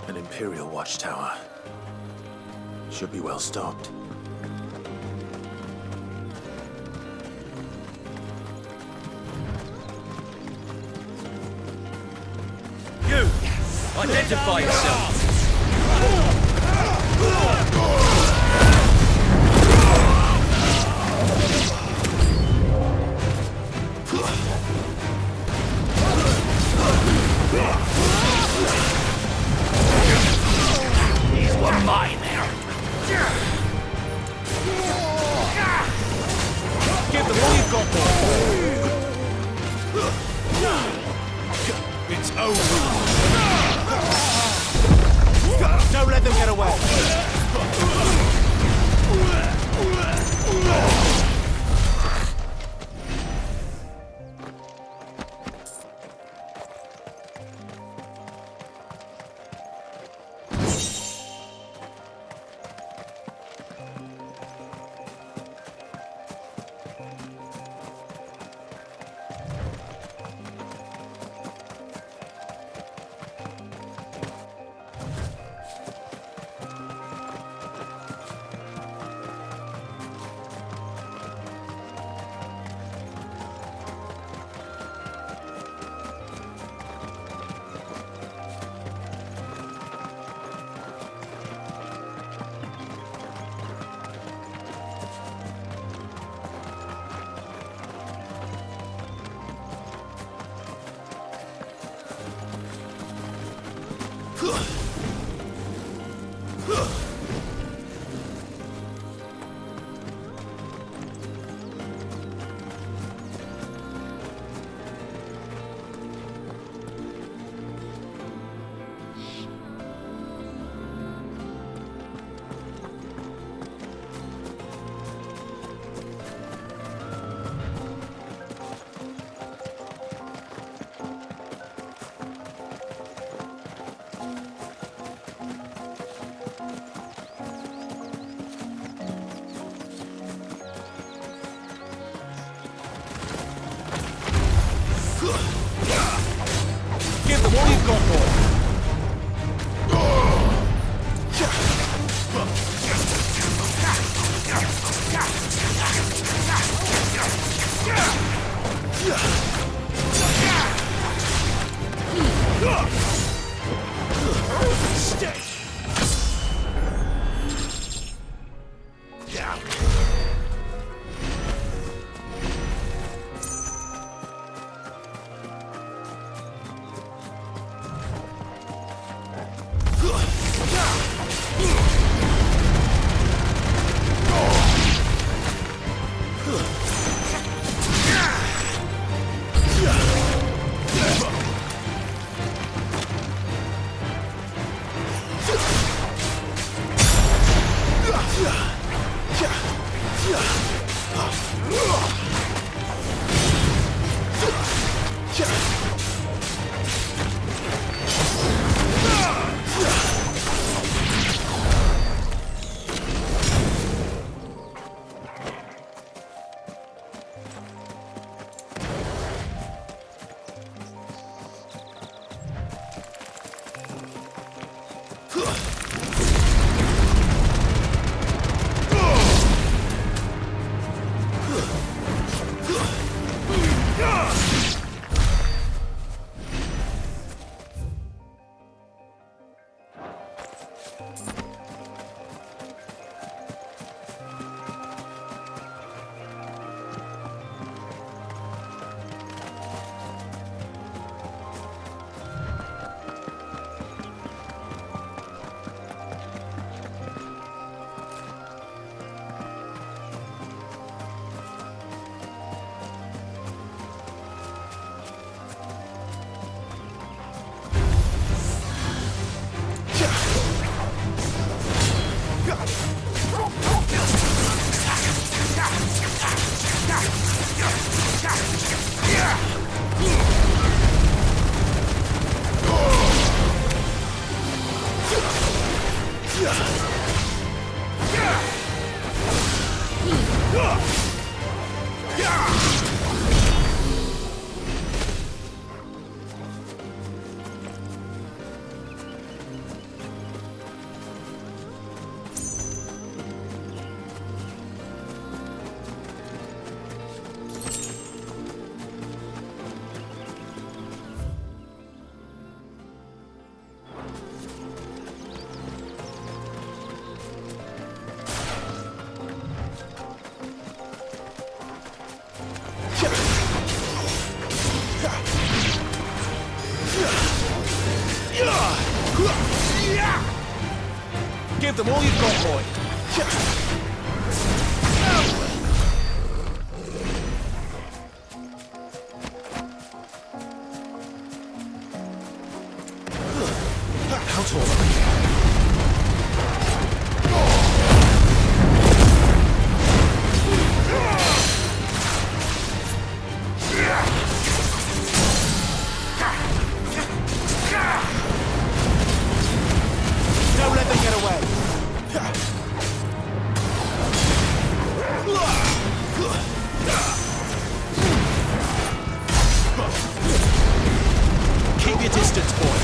An Imperial watchtower. Should be well stocked. You! Identify yourself! These were mine there. Give them all you've got, boy. It's over. Don't let them get away. Give them all you've got, boy. Stay. Give them all you've got, boy. How tall are you? Don't let them get away. Keep your distance, boy.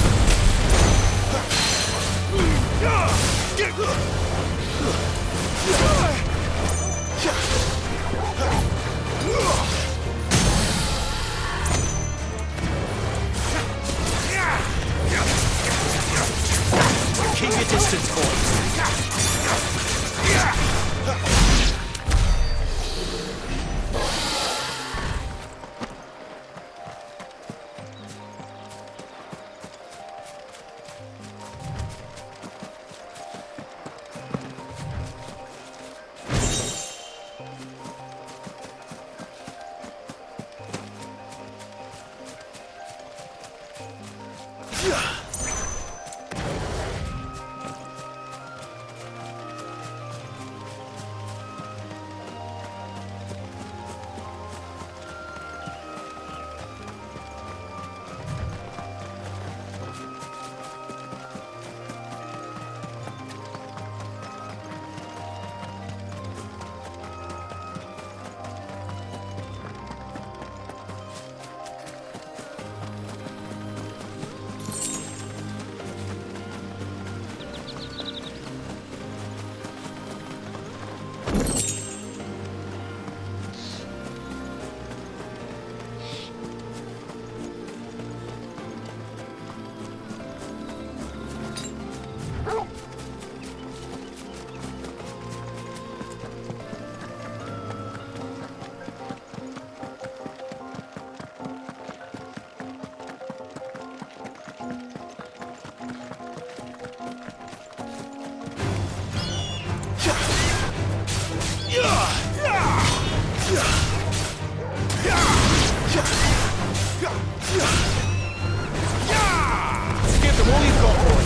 Keep your distance, boy. Give them all you've got, boy.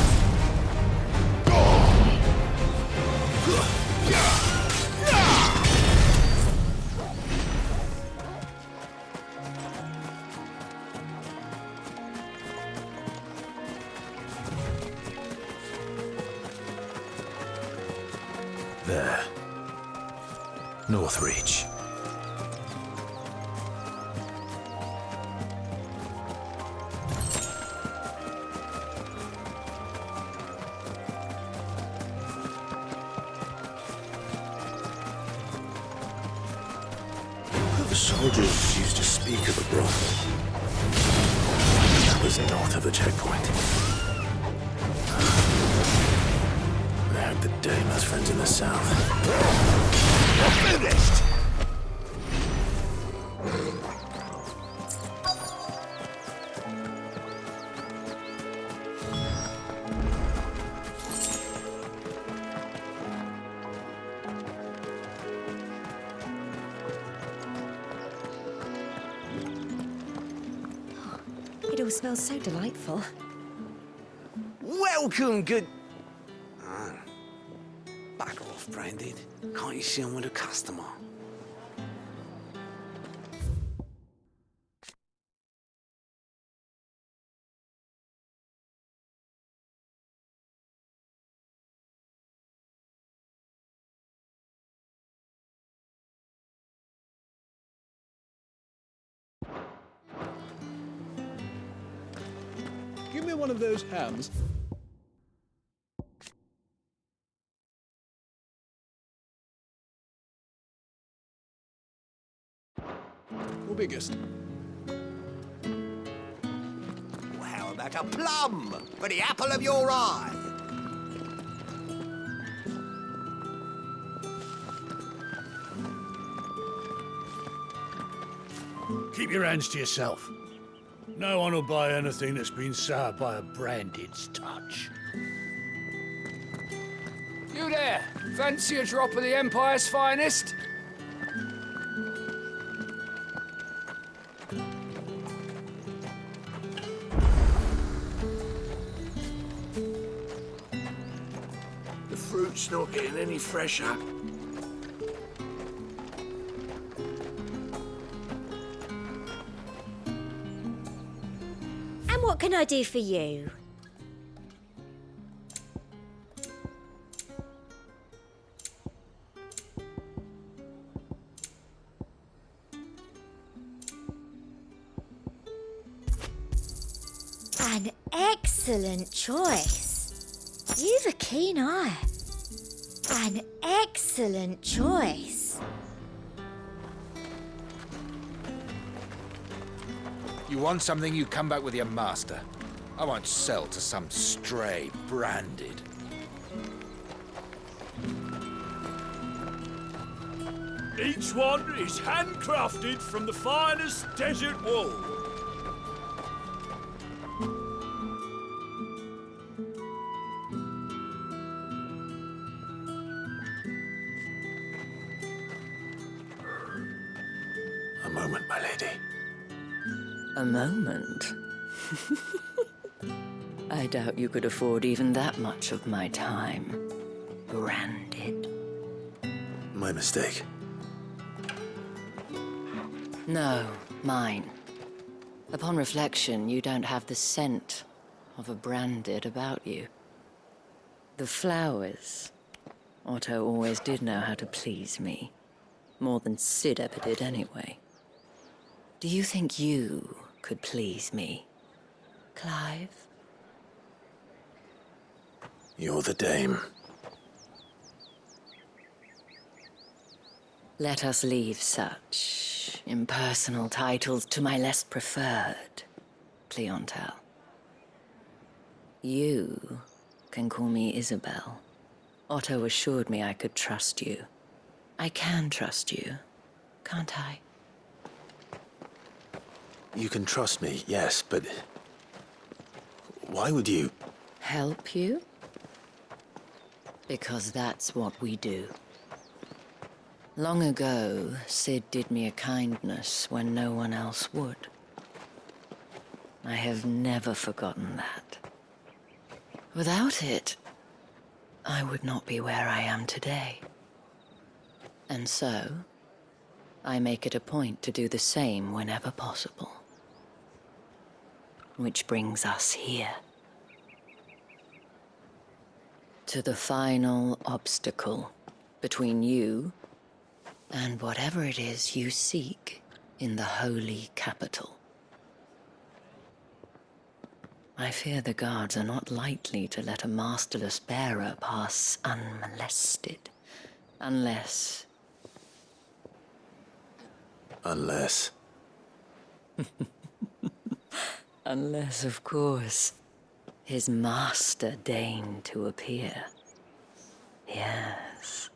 There. North Reach. The soldiers used to speak of a brothel. That was north of the checkpoint. They had the Dame as friends in the south. You're finished! It all smells so delightful. Welcome, good... Ah, bugger off, Branded. Can't you see I'm with a customer? Give me one of those hams. Or biggest. Well, how about a plum for the apple of your eye? Keep your hands to yourself. No one will buy anything that's been soured by a Branded's touch. You there? Fancy a drop of the Empire's finest? The fruit's not getting any fresher. And what can I do for you? An excellent choice. You've a keen eye. An excellent choice. You want something, you come back with your master. I won't sell to some stray branded. Each one is handcrafted from the finest desert wool. A moment, my lady. A moment? I doubt you could afford even that much of my time. Branded. My mistake. No, mine. Upon reflection, you don't have the scent of a branded about you. The flowers. Otto always did know how to please me. More than Sid ever did anyway. Do you think you could please me, Clive? You're the dame. Let us leave such impersonal titles to my less preferred clientele. You can call me Isabel. Otto assured me I could trust you. I can trust you, can't I? You can trust me, yes, but... why would you... Help you? Because that's what we do. Long ago, Sid did me a kindness when no one else would. I have never forgotten that. Without it, I would not be where I am today. And so, I make it a point to do the same whenever possible. Which brings us here. To the final obstacle between you and whatever it is you seek in the holy capital. I fear the guards are not likely to let a masterless bearer pass unmolested, unless... Unless... Unless, of course, his master deigned to appear. Yes,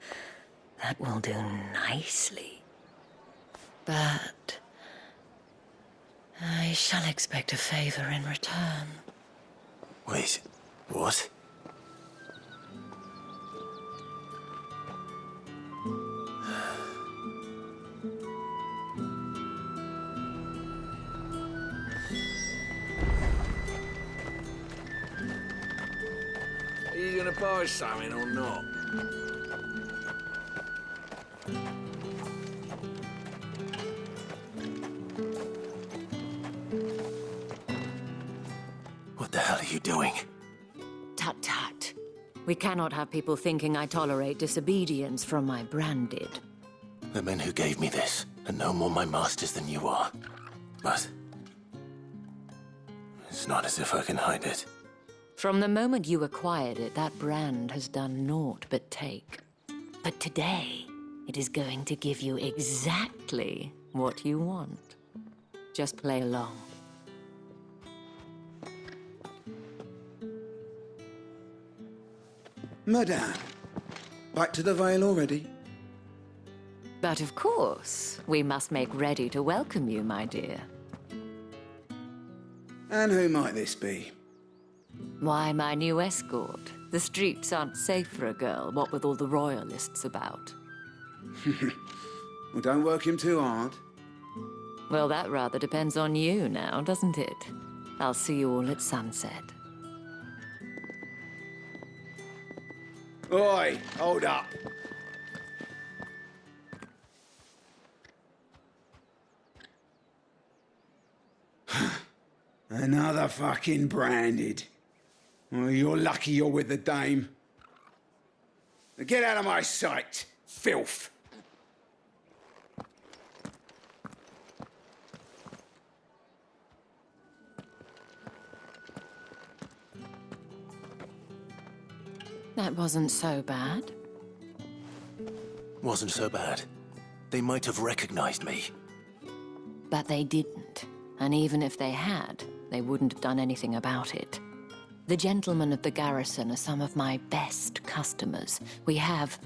that will do nicely. But I shall expect a favor in return. Wait, what? Are you gonna buy something or not? What the hell are you doing? Tut tut. We cannot have people thinking I tolerate disobedience from my branded. The men who gave me this are no more my masters than you are. But... it's not as if I can hide it. From the moment you acquired it, that brand has done naught but take. But today, it is going to give you exactly what you want. Just play along. Madame, back to the Vale already? But of course, we must make ready to welcome you, my dear. And who might this be? Why, my new escort, the The streets aren't safe for a girl, what with all the royalists about. Well, don't work him too hard. Well, that rather depends on you now, doesn't it? I'll see you all at sunset. Oi, hold up. Another fucking branded. Well, you're lucky you're with the dame. Now get out of my sight, filth. That wasn't so bad. Wasn't so bad. They might have recognized me. But they didn't. And even if they had, they wouldn't have done anything about it. The gentlemen of the garrison are some of my best customers. We have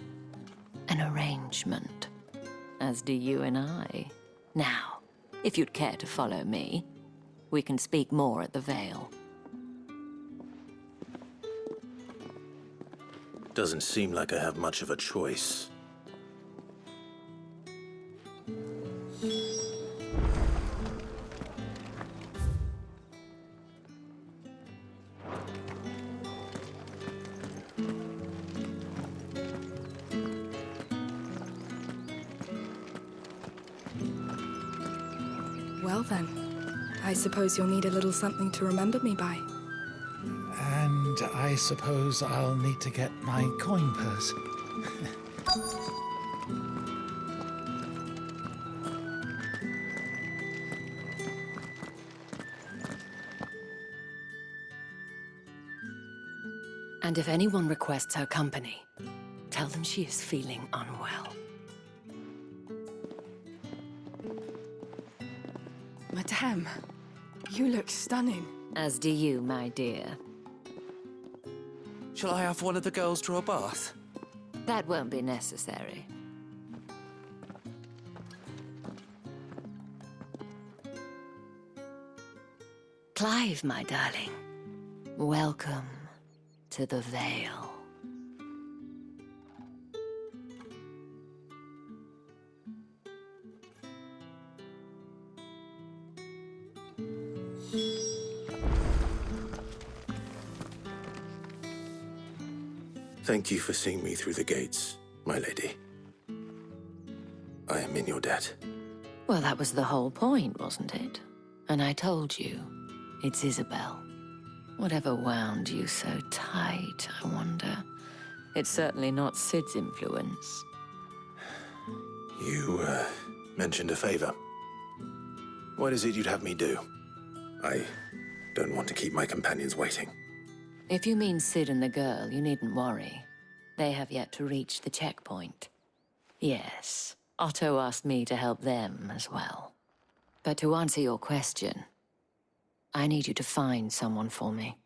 an arrangement, as do you and I. Now, if you'd care to follow me, we can speak more at the Vale. Doesn't seem like I have much of a choice. Well then, I suppose you'll need a little something to remember me by. And I suppose I'll need to get my coin purse. And if anyone requests her company, tell them she is feeling unwell. Madame, you look stunning. As do you, my dear. Shall I have one of the girls draw a bath? That won't be necessary. Clive, my darling. Welcome to the Vale. Thank you for seeing me through the gates, my lady. I am in your debt. Well, that was the whole point, wasn't it? And I told you, it's Isabel. Whatever wound you so tight, I wonder. It's certainly not Sid's influence. You, mentioned a favor. What is it you'd have me do? I don't want to keep my companions waiting. If you mean Sid and the girl, you needn't worry. They have yet to reach the checkpoint. Yes, Otto asked me to help them as well. But to answer your question, I need you to find someone for me.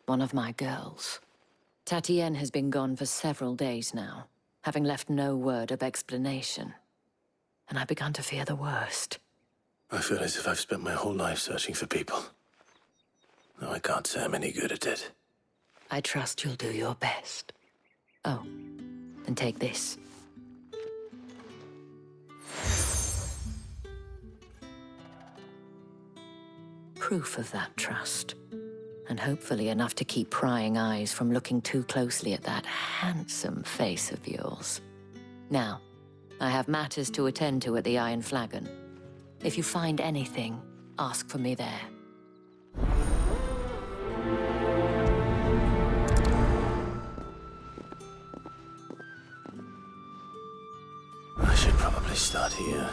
One of my girls. Tatienne has been gone for several days now, having left no word of explanation. And I've begun to fear the worst. I feel as if I've spent my whole life searching for people. Though I can't say I'm any good at it. I trust you'll do your best. Oh, and take this. Proof of that trust. And hopefully enough to keep prying eyes from looking too closely at that handsome face of yours. Now, I have matters to attend to at the Iron Flagon. If you find anything, ask for me there. I should probably start here.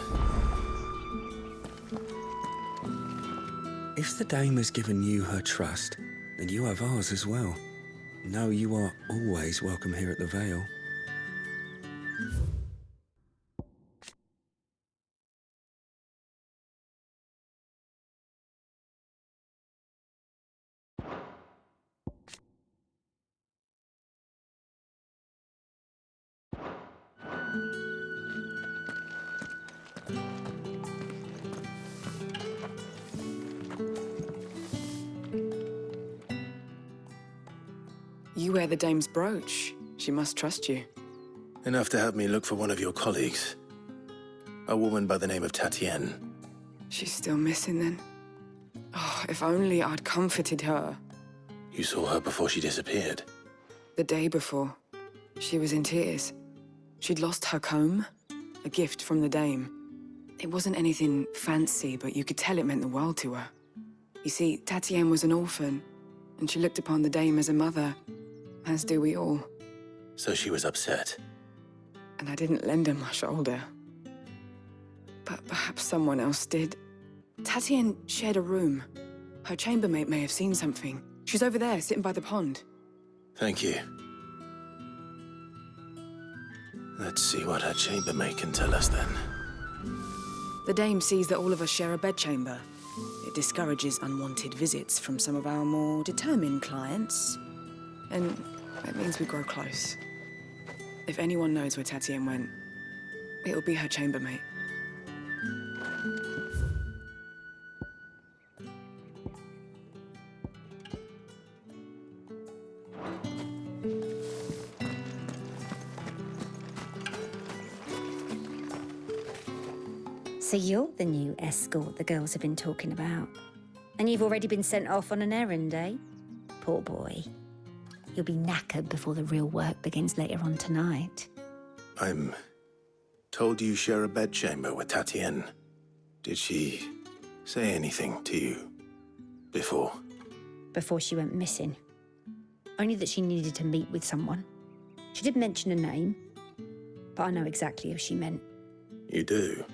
If the dame has given you her trust, then you have ours as well. Know you are always welcome here at the Vale. You wear the dame's brooch. She must trust you. Enough to have me look for one of your colleagues. A woman by the name of Tatienne. She's still missing then. Oh, if only I'd comforted her. You saw her before she disappeared. The day before, she was in tears. She'd lost her comb, a gift from the dame. It wasn't anything fancy, but you could tell it meant the world to her. You see, Tatienne was an orphan, and she looked upon the dame as a mother, as do we all. So she was upset. And I didn't lend her my shoulder. But perhaps someone else did. Tatienne shared a room. Her chambermaid may have seen something. She's over there, sitting by the pond. Thank you. Let's see what her chambermaid can tell us then. The dame sees that all of us share a bedchamber. It discourages unwanted visits from some of our more determined clients. And it means we grow close. If anyone knows where Tatienne went, it'll be her chambermaid. So you're the new escort the girls have been talking about. And you've already been sent off on an errand, eh? Poor boy. You'll be knackered before the real work begins later on tonight. I'm told you share a bedchamber with Tatienne. Did she say anything to you before? Before she went missing. Only that she needed to meet with someone. She did mention a name, but I know exactly who she meant. You do?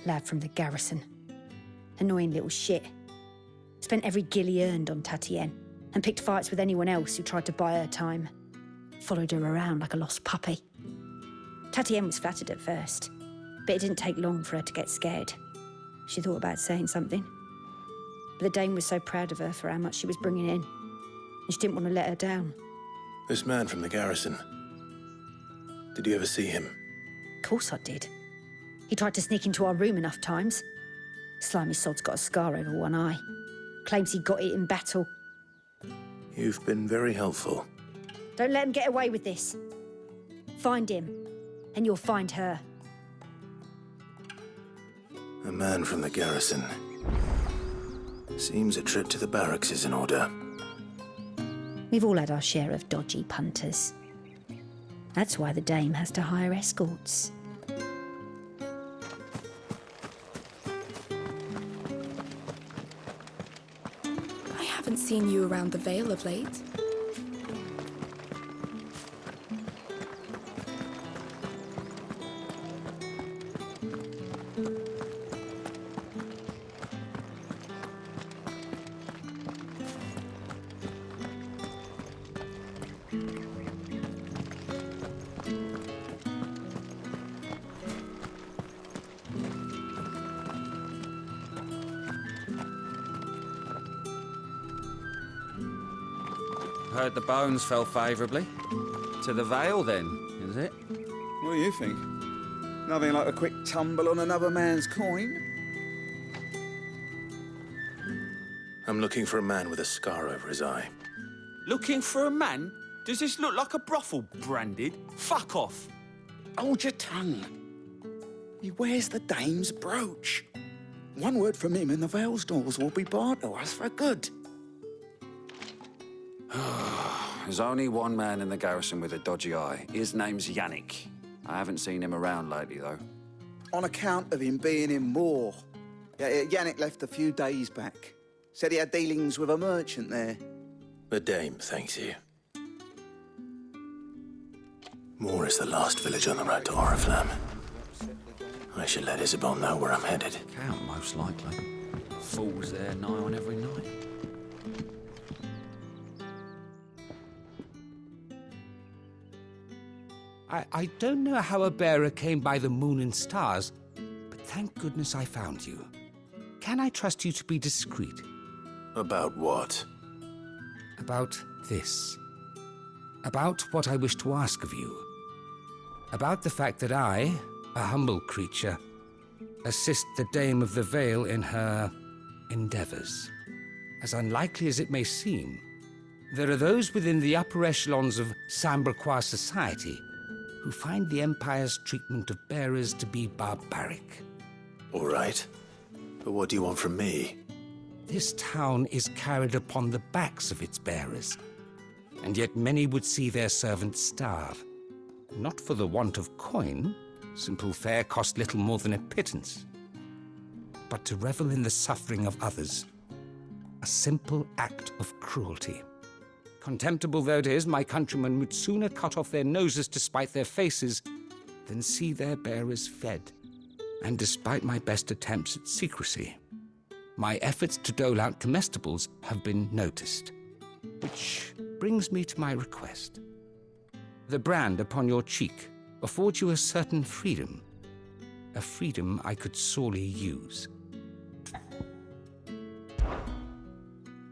Lad from the garrison. Annoying little shit. Spent every guil he earned on Tatienne and picked fights with anyone else who tried to buy her time. Followed her around like a lost puppy. Tatienne was flattered at first, but it didn't take long for her to get scared. She thought about saying something. But the dame was so proud of her for how much she was bringing in, and she didn't want to let her down. This man from the garrison. Did you ever see him? Of course I did. He tried to sneak into our room enough times. Slimy sod's got a scar over one eye. Claims he got it in battle. You've been very helpful. Don't let him get away with this. Find him, and you'll find her. A man from the garrison. Seems a trip to the barracks is in order. We've all had our share of dodgy punters. That's why the dame has to hire escorts. I haven't seen you around the Vale of late. Heard the bones fell favourably. To the Vale, then, is it? What do you think? Nothing like a quick tumble on another man's coin? I'm looking for a man with a scar over his eye. Looking for a man? Does this look like a brothel, Branded? Fuck off. Hold your tongue. He wears the dame's brooch. One word from him and the Vale's doors will be barred to us for good. There's only one man in the garrison with a dodgy eye. His name's Yannick. I haven't seen him around lately, though. On account of him being in war. Yannick left a few days back. Said he had dealings with a merchant there. The dame thanks you. Moor is the last village on the road to Oriflamme. I should let Isabel know where I'm headed. Count, most likely. Falls there nigh on every night. I don't know how a bearer came by the moon and stars, but thank goodness I found you. Can I trust you to be discreet? About what? About this. About what I wish to ask of you. About the fact that I, a humble creature, assist the Dame of the Vale in her endeavors. As unlikely as it may seem, There are those within the upper echelons of Sambraquois society who find the Empire's treatment of bearers to be barbaric. All right. But what do you want from me? This town is carried upon the backs of its bearers, and yet many would see their servants starve. Not for the want of coin, simple fare cost little more than a pittance, but to revel in the suffering of others, a simple act of cruelty. Contemptible though it is, my countrymen would sooner cut off their noses to spite their faces than see their bearers fed. And despite my best attempts at secrecy, my efforts to dole out comestibles have been noticed. Which brings me to my request. The brand upon your cheek affords you a certain freedom, a freedom I could sorely use.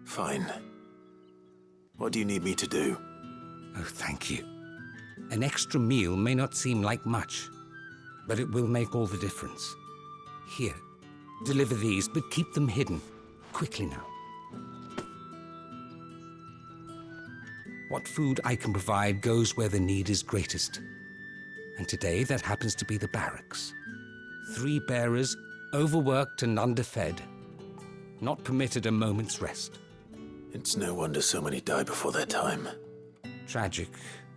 Fine. What do you need me to do? Oh, thank you. An extra meal may not seem like much, but it will make all the difference. Here, deliver these, but keep them hidden. Quickly now. What food I can provide goes where the need is greatest. And today, that happens to be the barracks. 3 bearers, overworked and underfed, not permitted a moment's rest. It's no wonder so many die before their time. Tragic,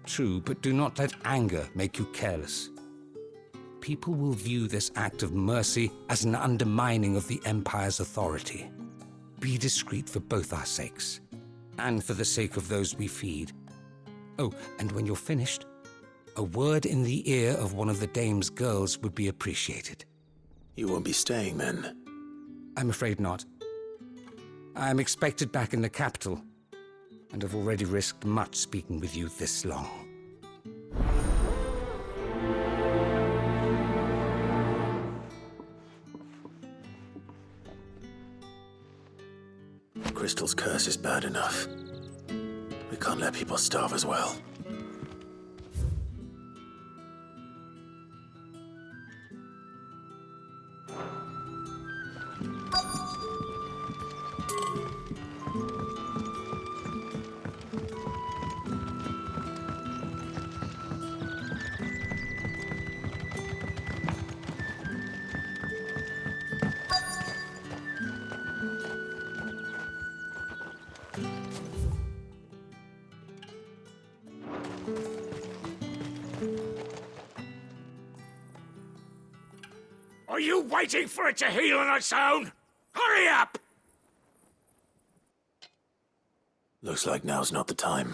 true, but do not let anger make you careless. People will view this act of mercy as an undermining of the Empire's authority. Be discreet for both our sakes, and for the sake of those we feed. Oh, and when you're finished, a word in the ear of one of the dame's girls would be appreciated. You won't be staying then? I'm afraid not. I'm expected back in the capital, and have already risked much speaking with you this long. Crystal's curse is bad enough. We can't let people starve as well. Are you waiting for it to heal on its own? Hurry up! Looks like now's not the time.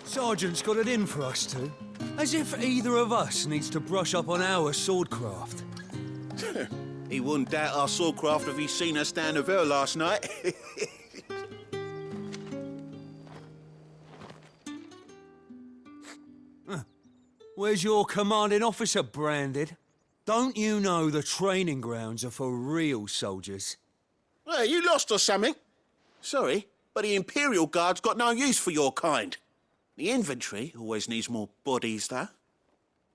Sergeant's got it in for us two. As if either of us needs to brush up on our swordcraft. He wouldn't doubt our swordcraft if he'd seen us down the Vale last night. Where's your commanding officer branded? Don't you know the training grounds are for real soldiers? Hey, you lost or something? Sorry, but the Imperial Guard's got no use for your kind. The infantry always needs more bodies, though.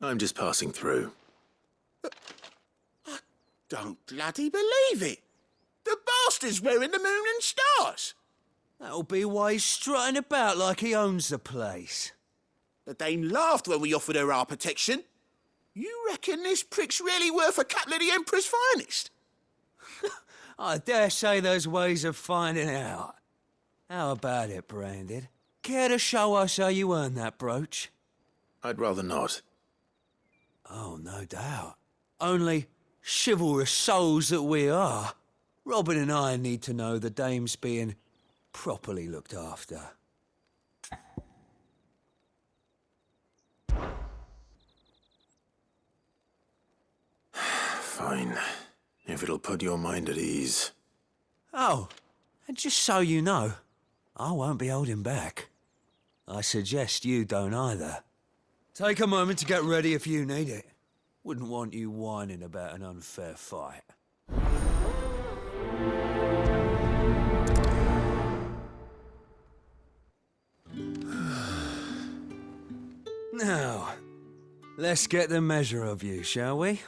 I'm just passing through. I don't bloody believe it. The bastard's wearing the moon and stars. That'll be why he's strutting about like he owns the place. The Dane laughed when we offered her our protection. You reckon this prick's really worth a couple of the Emperor's finest? I dare say there's ways of finding out. How about it, Branded? Care to show us how you earned that brooch? I'd rather not. Oh, no doubt. Only chivalrous souls that we are, Robin and I need to know the dame's being properly looked after. Fine. If it'll put your mind at ease. Oh, and just so you know, I won't be holding back. I suggest you don't either. Take a moment to get ready if you need it. Wouldn't want you whining about an unfair fight. Now, let's get the measure of you, shall we?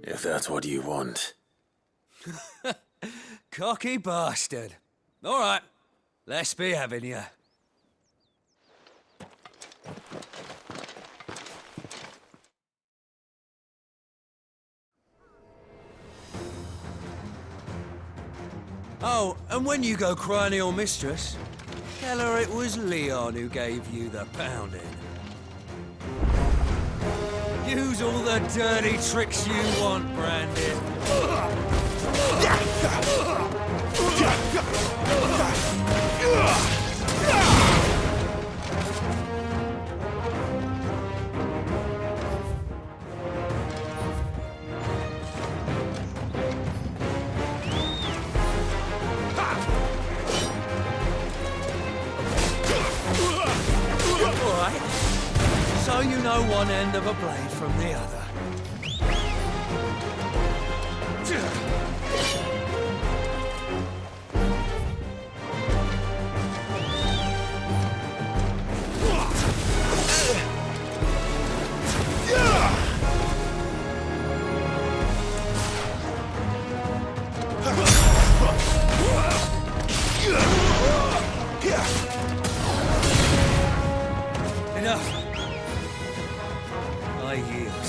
If that's what you want. Cocky bastard. All right, let's be having you. Oh, and when you go cry to your mistress, tell her it was Leon who gave you the pounding. Use all the dirty tricks you want, Brandon. So you know one end of a blade from the other. Enough. I yield.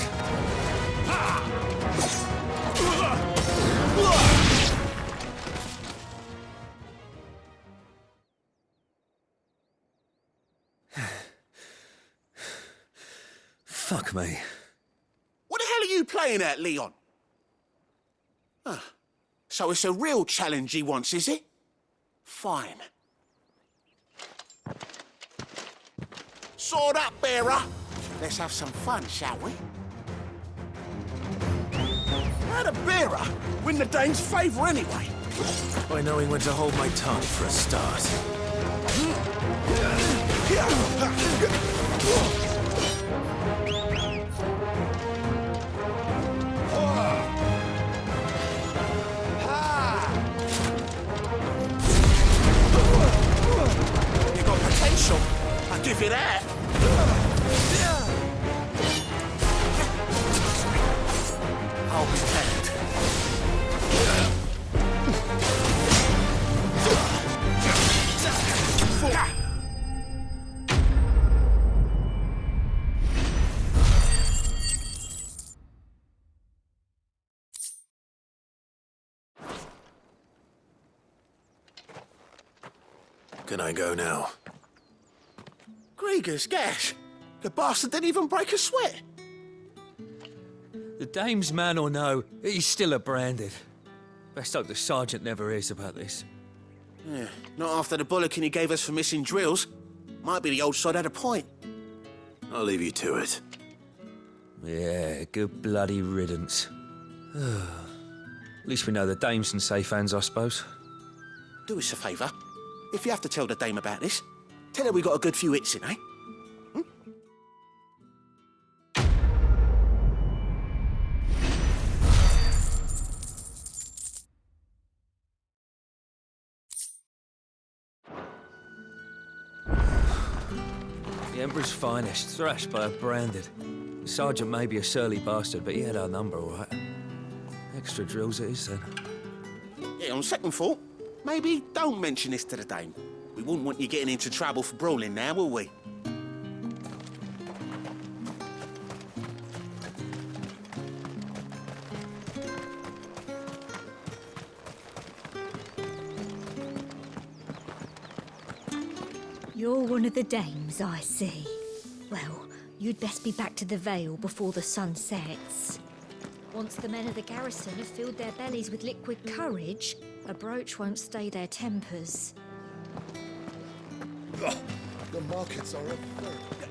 Fuck me. What the hell are you playing at, Leon? Huh. So it's a real challenge he wants, is it? Fine. Sword up, bearer. Let's have some fun, shall we? How'd a bearer win the Dane's favour anyway? By knowing when to hold my tongue for a start. You got potential. I'll give you that. I'll be damned. Can I go now? Grieger's gash. The bastard didn't even break a sweat. The dame's man or no, he's still a branded. Best hope the sergeant never hears about this. Yeah, not after the bollocking he gave us for missing drills. Might be the old sod had a point. I'll leave you to it. Yeah, good bloody riddance. At least we know the dame's in safe hands, I suppose. Do us a favour. If you have to tell the dame about this, tell her we got a good few hits in, eh? The Emperor's finest, thrashed by a branded. The sergeant may be a surly bastard, but he had our number, all right. Extra drills it is, then. Yeah, on second thought, maybe don't mention this to the dame. We wouldn't want you getting into trouble for brawling now, will we? You're one of the dames, I see. Well, you'd best be back to the Vale before the sun sets. Once the men of the garrison have filled their bellies with liquid courage, a brooch won't stay their tempers. The markets are up.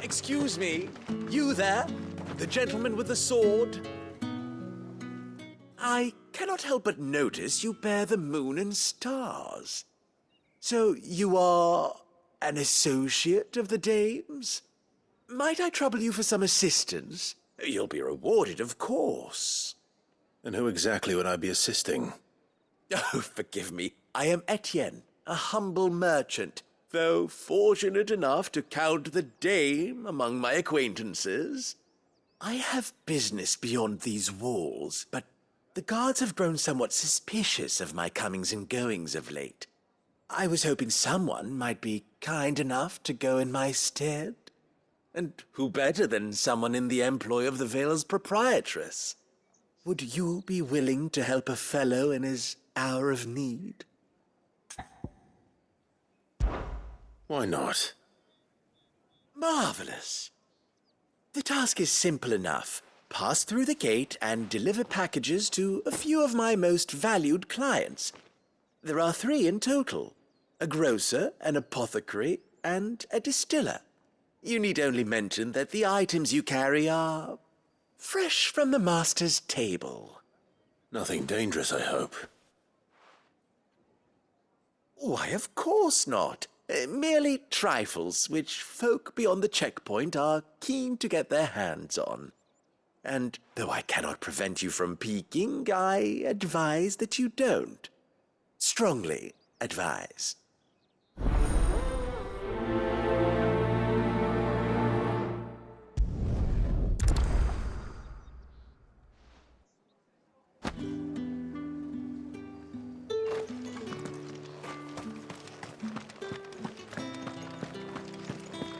Excuse me, you there? The gentleman with the sword? I cannot help but notice you bear the moon and stars. So you are an associate of the dame's? Might I trouble you for some assistance? You'll be rewarded, of course. And who exactly would I be assisting? Oh, forgive me. I am Etienne, a humble merchant, though fortunate enough to count the dame among my acquaintances. I have business beyond these walls, but The guards have grown somewhat suspicious of my comings and goings of late. I was hoping someone might be kind enough to go in my stead. And who better than someone in the employ of the Vale's proprietress? Would you be willing to help a fellow in his hour of need? Why not? Marvelous. The task is simple enough. Pass through the gate and deliver packages to a few of my most valued clients. There are 3 in total: a grocer, an apothecary, and a distiller. You need only mention that the items you carry are fresh from the master's table. Nothing dangerous, I hope. Why, of course not. Merely trifles which folk beyond the checkpoint are keen to get their hands on. And though I cannot prevent you from peeking, I advise that you don't. Strongly advise.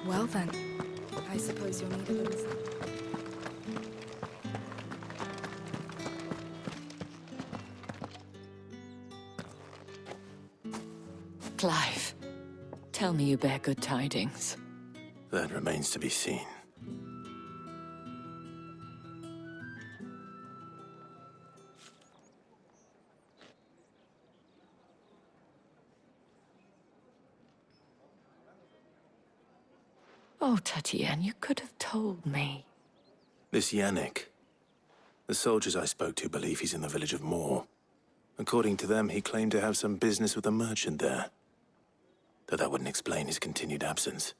Well then, I suppose you'll need a little. Clive, tell me you bear good tidings. That remains to be seen. Oh, Tatienne, you could have told me. This Yannick. The soldiers I spoke to believe he's in the village of Moor. According to them, he claimed to have some business with a merchant there. Though that wouldn't explain his continued absence.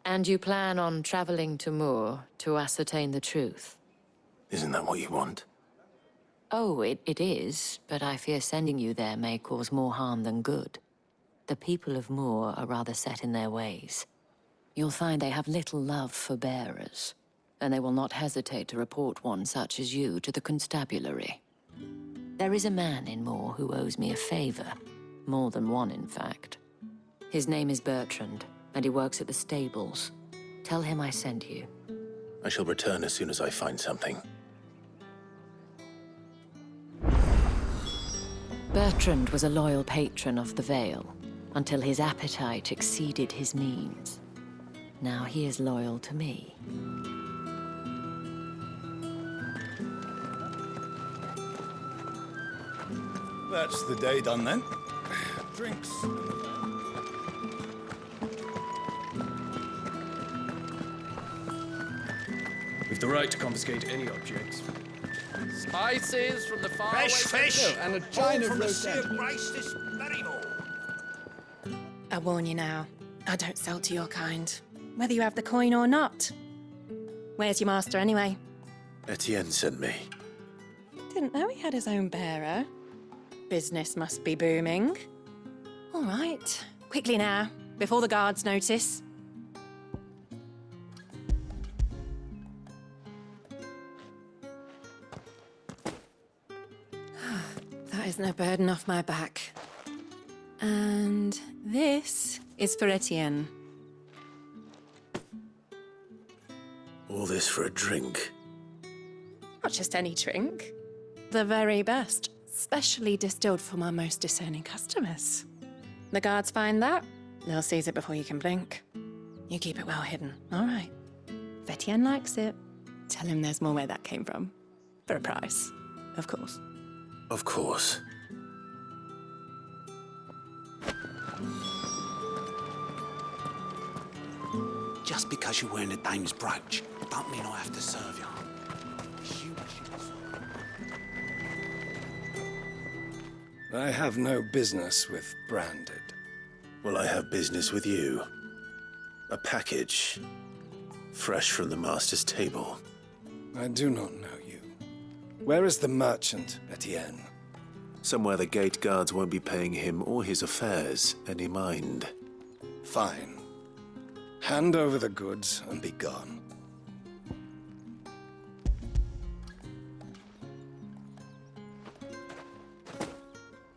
And you plan on traveling to Moor to ascertain the truth? Isn't that what you want? Oh, it is, but I fear sending you there may cause more harm than good. The people of Moor are rather set in their ways. You'll find they have little love for bearers, and they will not hesitate to report one such as you to the constabulary. There is a man in Moor who owes me a favor. More than one, in fact. His name is Bertrand, and he works at the stables. Tell him I sent you. I shall return as soon as I find something. Bertrand was a loyal patron of the Vale, until his appetite exceeded his means. Now he is loyal to me. That's the day done then. Drinks. We've the right to confiscate any objects. Spices from the far Fresh away fish! and a All china from the roast. Sea of Grace this very morning. I warn you now, I don't sell to your kind, whether you have the coin or not. Where's your master anyway? Etienne sent me. Didn't know he had his own bearer. Business must be booming. All right, quickly now, before the guards notice. That is no burden off my back. And this is for Etienne. All this for a drink. Not just any drink. The very best, specially distilled for my most discerning customers. The guards find that, they'll seize it before you can blink. You keep it well hidden, all right? If Etienne likes it, tell him there's more where that came from. For a price, of course. Of course. Just because you're wearing a dame's brooch, don't mean I have to serve you. I have no business with Branded. Well, I have business with you. A package. Fresh from the master's table. I do not know you. Where is the merchant, Etienne? Somewhere the gate guards won't be paying him or his affairs any mind. Fine. Hand over the goods and be gone.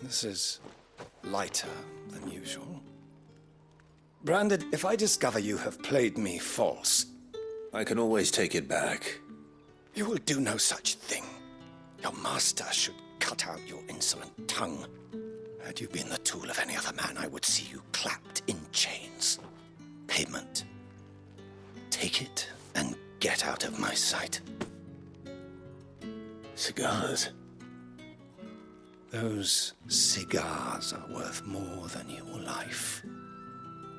This is lighter than usual. Branded, if I discover you have played me false... I can always take it back. You will do no such thing. Your master should cut out your insolent tongue. Had you been the tool of any other man, I would see you clapped in chains. Payment. Take it and get out of my sight. Cigars. Those cigars are worth more than your life.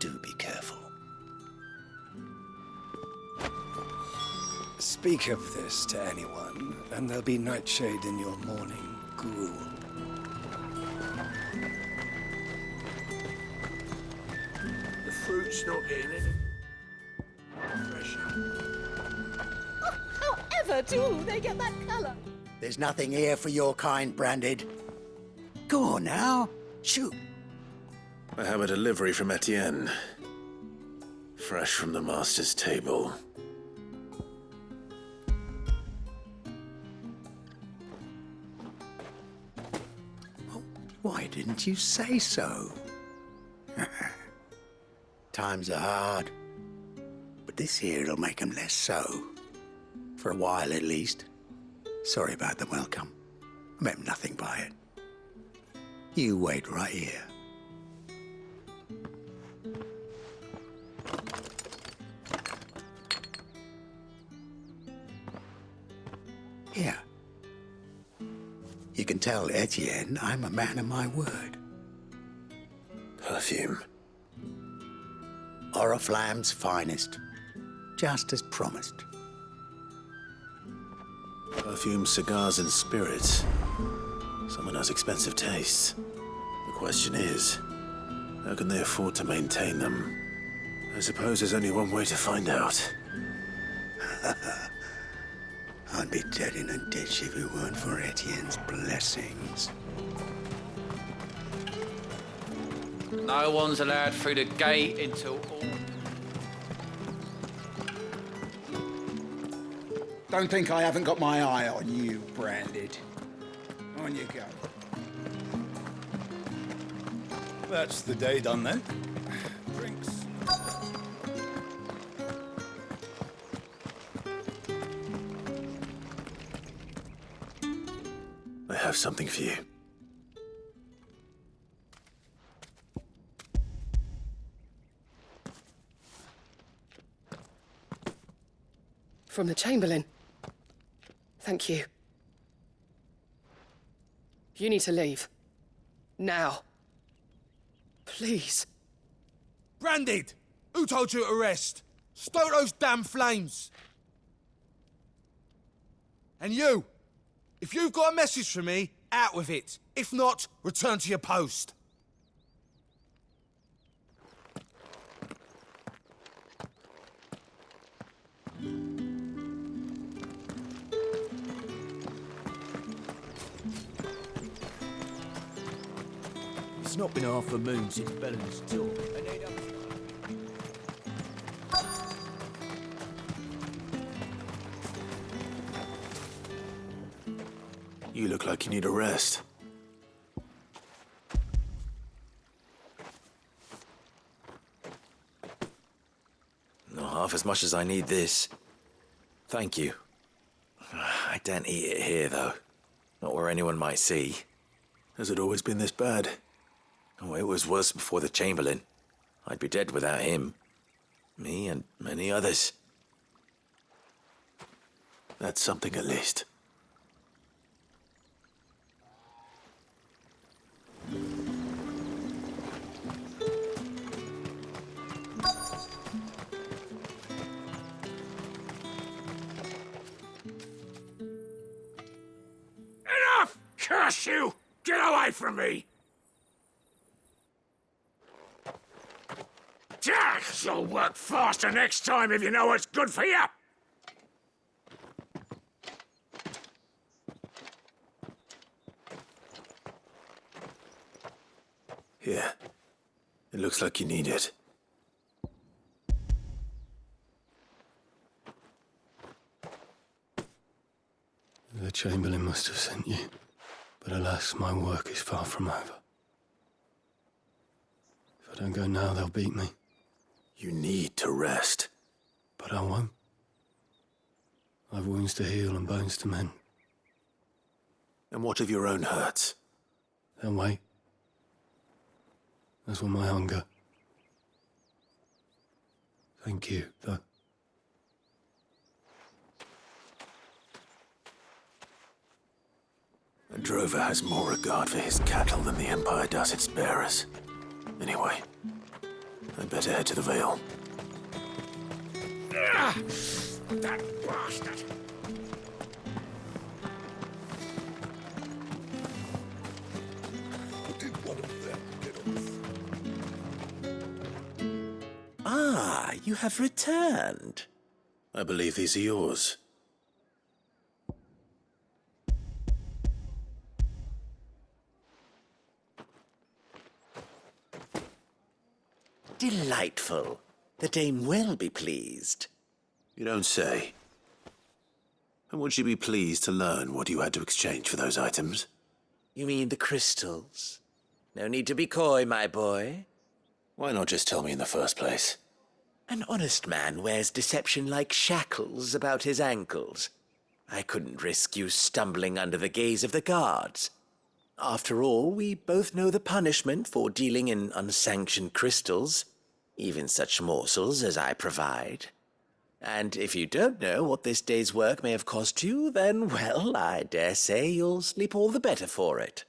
Do be careful. Speak of this to anyone, and there'll be nightshade in your morning gruel. The fruit's not getting any fresher. However do they get that colour? There's nothing here for your kind, Branded. Go on now. Shoot. I have a delivery from Etienne. Fresh from the master's table. Why didn't you say so? Times are hard. But this here'll make 'em less so. For a while, at least. Sorry about the welcome. I meant nothing by it. You wait right here. Here. You can tell Etienne I'm a man of my word. Perfume. Oriflamme's finest. Just as promised. Perfume, cigars, and spirits. Someone has expensive tastes. The question is, how can they afford to maintain them? I suppose there's only one way to find out. I'd be dead in a ditch if it weren't for Etienne's blessings. No one's allowed through the gate until all... Don't think I haven't got my eye on you, Branded. On you go. That's the day done then. Drinks. I have something for you. From the Chamberlain. Thank you. You need to leave. Now. Please. Branded! Who told you to rest? Stoke those damn flames! And you! If you've got a message for me, out with it. If not, return to your post. It's not been half a moon since Bellen's talk. You look like you need a rest. Not half as much as I need this. Thank you. I daren't eat it here, though. Not where anyone might see. Has it always been this bad? Oh, it was worse before the Chamberlain. I'd be dead without him. Me and many others. That's something at least. Enough! Curse you! Get away from me! You'll work faster next time if you know what's good for you! Here. It looks like you need it. The Chamberlain must have sent you. But alas, my work is far from over. If I don't go now, they'll beat me. You need to rest. But I won't. I've wounds to heal and bones to mend. And what of your own hurts? They'll wait. As will my hunger. Thank you, though. A drover has more regard for his cattle than the Empire does its bearers. Anyway, I'd better head to the Vale. That bastard! Ah, you have returned. I believe these are yours. Delightful. The dame will be pleased. You don't say. And would she be pleased to learn what you had to exchange for those items? You mean the crystals? No need to be coy, my boy. Why not just tell me in the first place? An honest man wears deception like shackles about his ankles. I couldn't risk you stumbling under the gaze of the guards. After all, we both know the punishment for dealing in unsanctioned crystals, even such morsels as I provide. And if you don't know what this day's work may have cost you, then, well, I dare say you'll sleep all the better for it.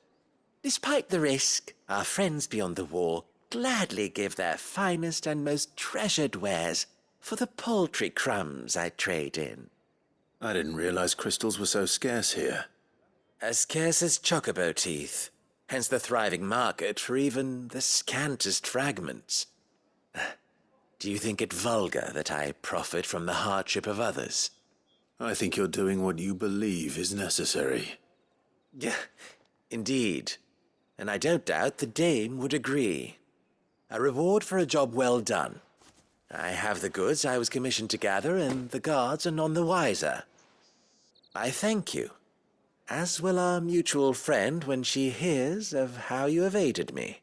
Despite the risk, our friends beyond the wall gladly give their finest and most treasured wares for the paltry crumbs I trade in. I didn't realize crystals were so scarce here. As scarce as chocobo teeth, hence the thriving market for even the scantest fragments. Do you think it vulgar that I profit from the hardship of others? I think you're doing what you believe is necessary. Yeah, indeed. And I don't doubt the dame would agree. A reward for a job well done. I have the goods I was commissioned to gather, and the guards are none the wiser. I thank you, as will our mutual friend when she hears of how you have aided me.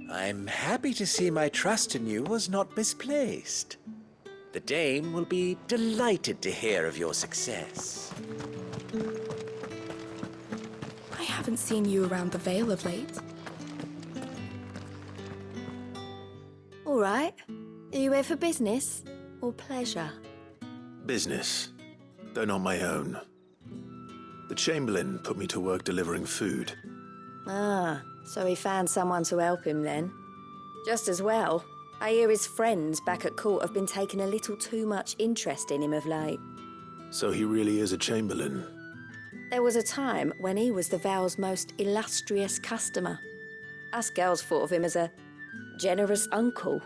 I'm happy to see my trust in you was not misplaced. The dame will be delighted to hear of your success. I haven't seen you around the Vale of late. All right. Are you here for business or pleasure? Business, though not my own. The Chamberlain put me to work delivering food. Ah, so he found someone to help him then. Just as well. I hear his friends back at court have been taking a little too much interest in him of late. So he really is a Chamberlain. There was a time when he was the Vale's most illustrious customer. Us girls thought of him as a generous uncle.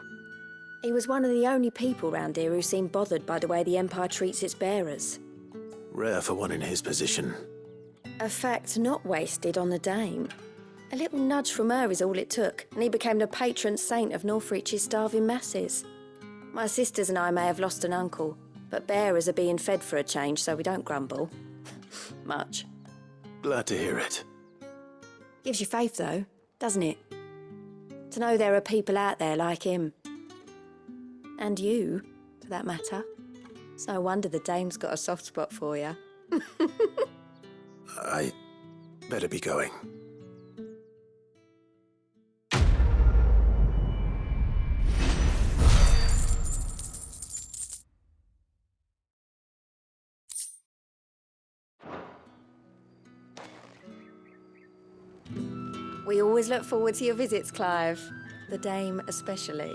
He was one of the only people round here who seemed bothered by the way the Empire treats its bearers. Rare for one in his position. A fact not wasted on the dame. A little nudge from her is all it took, and he became the patron saint of Northreach's starving masses. My sisters and I may have lost an uncle, but bearers are being fed for a change, so we don't grumble. Much. Glad to hear it. Gives you faith, though, doesn't it? To know there are people out there like him. And you, for that matter. It's no wonder the dame's got a soft spot for you. I better be going. We always look forward to your visits, Clive. The dame especially.